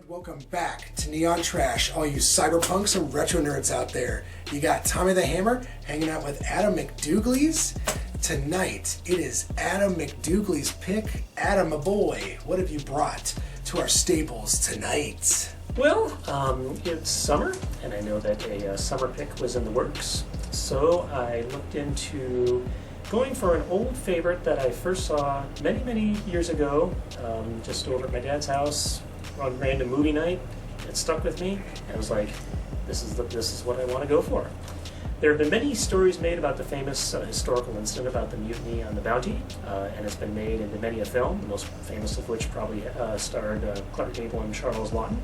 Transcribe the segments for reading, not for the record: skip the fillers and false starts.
Welcome back to Neon Trash, all you cyberpunks and retro nerds out there. You got Tommy the Hammer hanging out with Adam McDougal's. Tonight, it is Adam McDougal's pick. Adam, my boy, what have you brought to our stables tonight? Well, it's summer, and I know that a summer pick was in the works, so I looked into going for an old favorite that I first saw many, many years ago, just over at my dad's house on random movie night. It stuck with me, and I was like, this is what I want to go for. There have been many stories made about the famous historical incident about the mutiny on the Bounty, and it's been made into many a film, the most famous of which probably starred Clark Gable and Charles Lawton.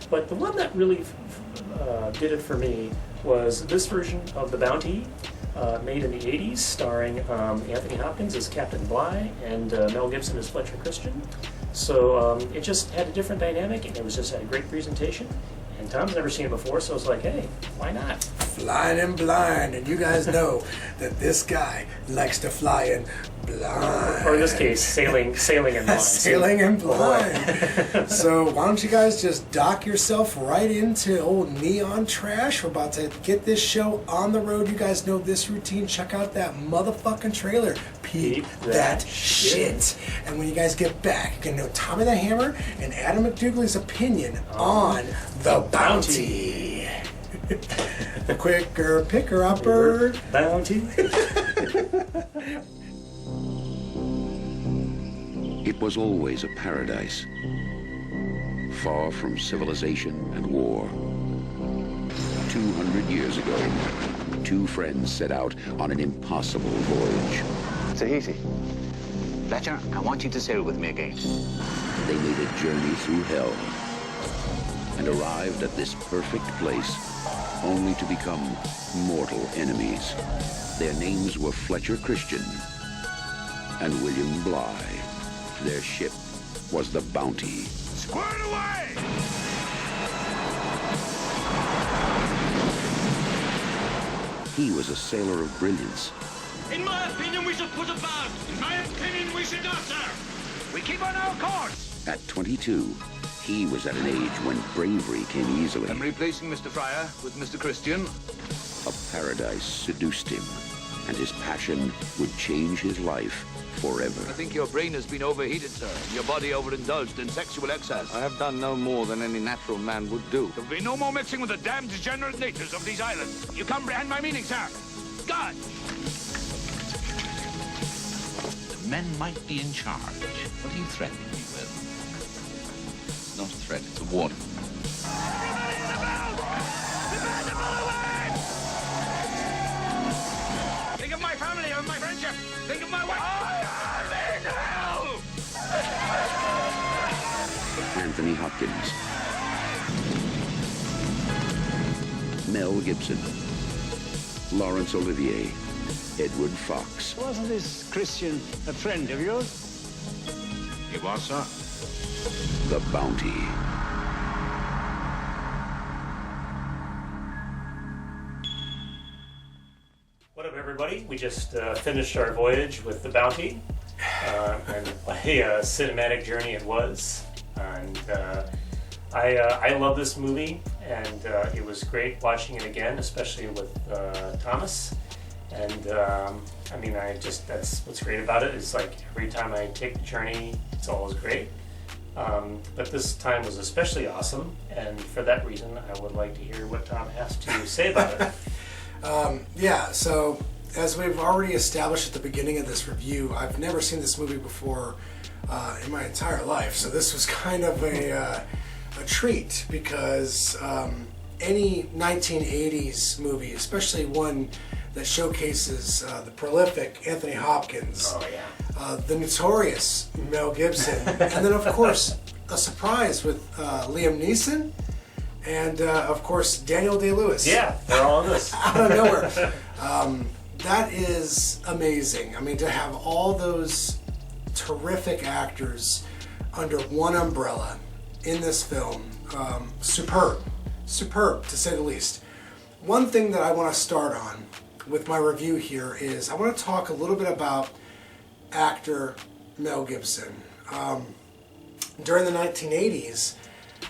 But the one that really did it for me was this version of the Bounty, made in the 80s, starring Anthony Hopkins as Captain Bligh and Mel Gibson as Fletcher Christian. So it just had a different dynamic, and it was just had a great presentation. And Tom's never seen it before, so I was like, hey, why not? Flying and blind, and you guys know that this guy likes to fly in blind. Or in this case, sailing and blind. Sailing and blind. So why don't you guys just dock yourself right into old Neon Trash. We're about to get this show on the road. You guys know this routine. Check out that motherfucking trailer. Peep that shit. And when you guys get back, you can know Tommy the Hammer and Adam McDougal's opinion on The Bounty. The quicker picker-upper Bounty. It was always a paradise, far from civilization and war. 200 years ago, two friends set out on an impossible voyage. Tahiti. Fletcher, I want you to sail with me again. They made a journey through hell and arrived at this perfect place only to become mortal enemies. Their names were Fletcher Christian and William Bligh. Their ship was the Bounty. Squared away! He was a sailor of brilliance. In my opinion, we should put about. In my opinion, we should not, sir. We keep on our course. At 22, he was at an age when bravery came easily. I'm replacing Mr. Fryer with Mr. Christian. A paradise seduced him, and his passion would change his life forever. I think your brain has been overheated, sir, and your body overindulged in sexual excess. I have done no more than any natural man would do. There'll be no more mixing with the damned degenerate natives of these islands. You comprehend my meaning, sir? God! The men might be in charge. What are you threatening me with? It's not a threat, it's a warning. Everybody in the boat! Prepare to blow away! Think of my family and my friendship. Think of my wife. I am in hell! Anthony Hopkins, Mel Gibson, Laurence Olivier, Edward Fox. Wasn't this Christian a friend of yours? He was, sir. The Bounty. What up, everybody? We just finished our voyage with the Bounty, and what a cinematic journey it was. And I love this movie, and it was great watching it again, especially with Thomas. And that's what's great about it. It's like every time I take the journey, it's always great. But this time was especially awesome, and for that reason, I would like to hear what Tom has to say about it. Yeah, so as we've already established at the beginning of this review, I've never seen this movie before in my entire life, so this was kind of a treat, because any 1980s movie, especially one that showcases the prolific Anthony Hopkins, the notorious Mel Gibson, and then of course a surprise with Liam Neeson, and of course Daniel Day-Lewis. Yeah, they're all in this. Out of nowhere. That is amazing. I mean, to have all those terrific actors under one umbrella in this film, superb to say the least. One thing that I want to start on with my review here is I want to talk a little bit about actor Mel Gibson. During the 1980s,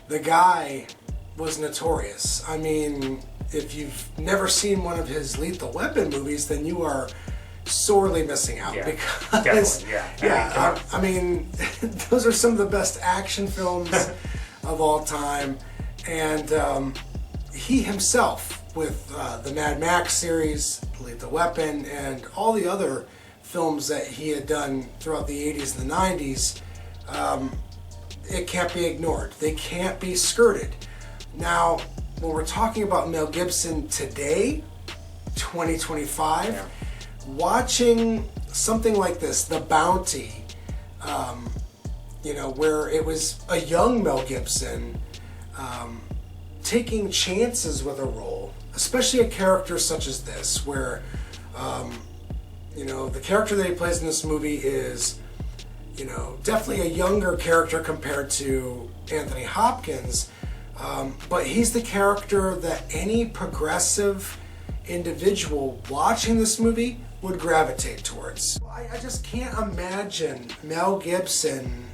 the guy was notorious. I mean, if you've never seen one of his Lethal Weapon movies, then you are sorely missing out. Yeah, because definitely, I mean, those are some of the best action films of all time. And he himself, with the Mad Max series, Lethal Weapon, and all the other films that he had done throughout the 80s and the 90s, it can't be ignored. They can't be skirted. Now, when we're talking about Mel Gibson today, 2025, watching something like this, The Bounty, you know, where it was a young Mel Gibson taking chances with a role, especially a character such as this, where, you know, the character that he plays in this movie is, you know, definitely a younger character compared to Anthony Hopkins, but he's the character that any progressive individual watching this movie would gravitate towards. I just can't imagine Mel Gibson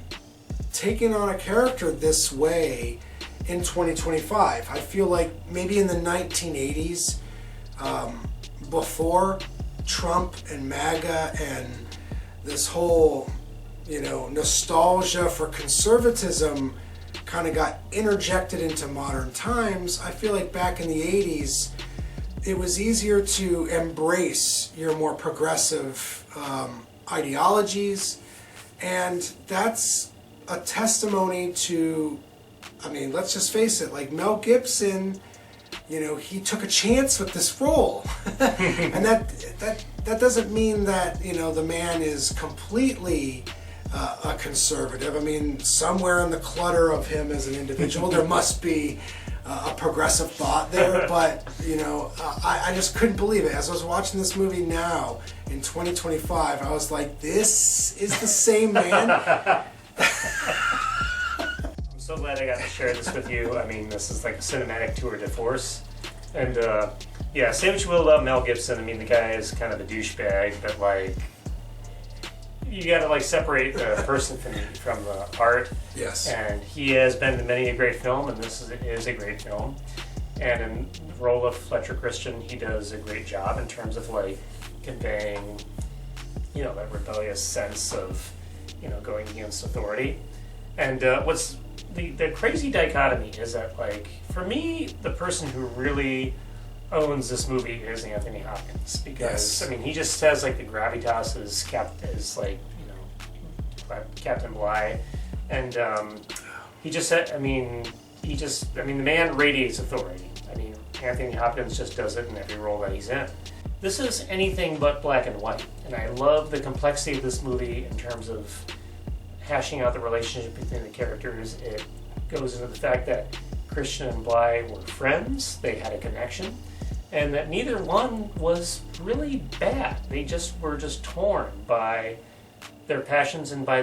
taking on a character this way in 2025. I feel like maybe in the 1980s, before Trump and MAGA and this whole, you know, nostalgia for conservatism kind of got interjected into modern times, I feel like back in the 80s, it was easier to embrace your more progressive ideologies, and that's a testimony to, I mean, let's just face it, like Mel Gibson, you know, he took a chance with this role. And that doesn't mean that, you know, the man is completely a conservative. I mean, somewhere in the clutter of him as an individual, there must be a progressive thought there, but, you know, I just couldn't believe it. As I was watching this movie now, in 2025, I was like, this is the same man? I'm so glad I got to share this with you. I mean, this is like a cinematic tour de force. And, yeah, say what you will about Mel Gibson. I mean, the guy is kind of a douchebag, but, like, you got to, like, separate the person from the art. Yes. And he has been in many a great film, and this is a great film. And in the role of Fletcher Christian, he does a great job in terms of, like, conveying, you know, that rebellious sense of, you know, going against authority. And what's the crazy dichotomy is that, like, for me, the person who really owns this movie is Anthony Hopkins, because yes. I mean, he just has like the gravitas is like, you know, Captain Bligh, and he just said, I mean, the man radiates authority. I mean, Anthony Hopkins just does it in every role that he's in. This is anything but black and white, and I love the complexity of this movie in terms of hashing out the relationship between the characters. It goes into the fact that Christian and Bligh were friends, they had a connection, and that neither one was really bad. They just were torn by their passions and by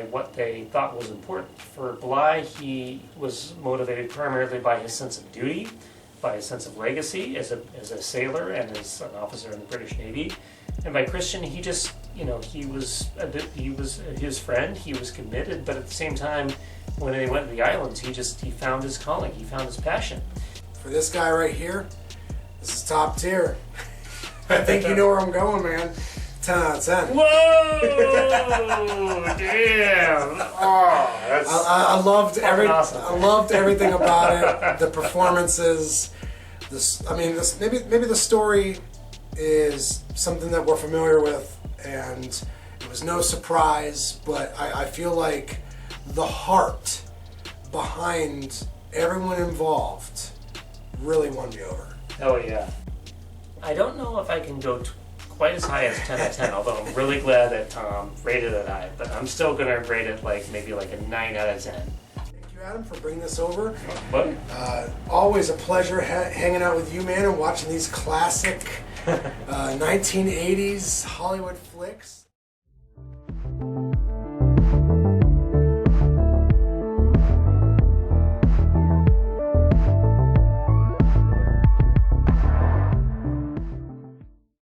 what they thought was important. For Bligh, he was motivated primarily by his sense of duty, by his sense of legacy as a sailor and as an officer in the British Navy. And by Christian, he just, you know, he was his friend, he was committed, but at the same time, when they went to the islands, he found his calling, he found his passion. For this guy right here, this is top tier. I think you know where I'm going, man. 10 out of 10. Whoa! Damn! Oh, that's I loved awesome. I loved everything about it. The performances. Maybe the story is something that we're familiar with, and it was no surprise. But I feel like the heart behind everyone involved really won me over. Oh yeah. I don't know if I can go quite as high as 10 out of 10, although I'm really glad that Tom rated it high, but I'm still going to rate it like maybe like a 9 out of 10. Thank you, Adam, for bringing this over. What? Always a pleasure hanging out with you, man, and watching these classic 1980s Hollywood flicks.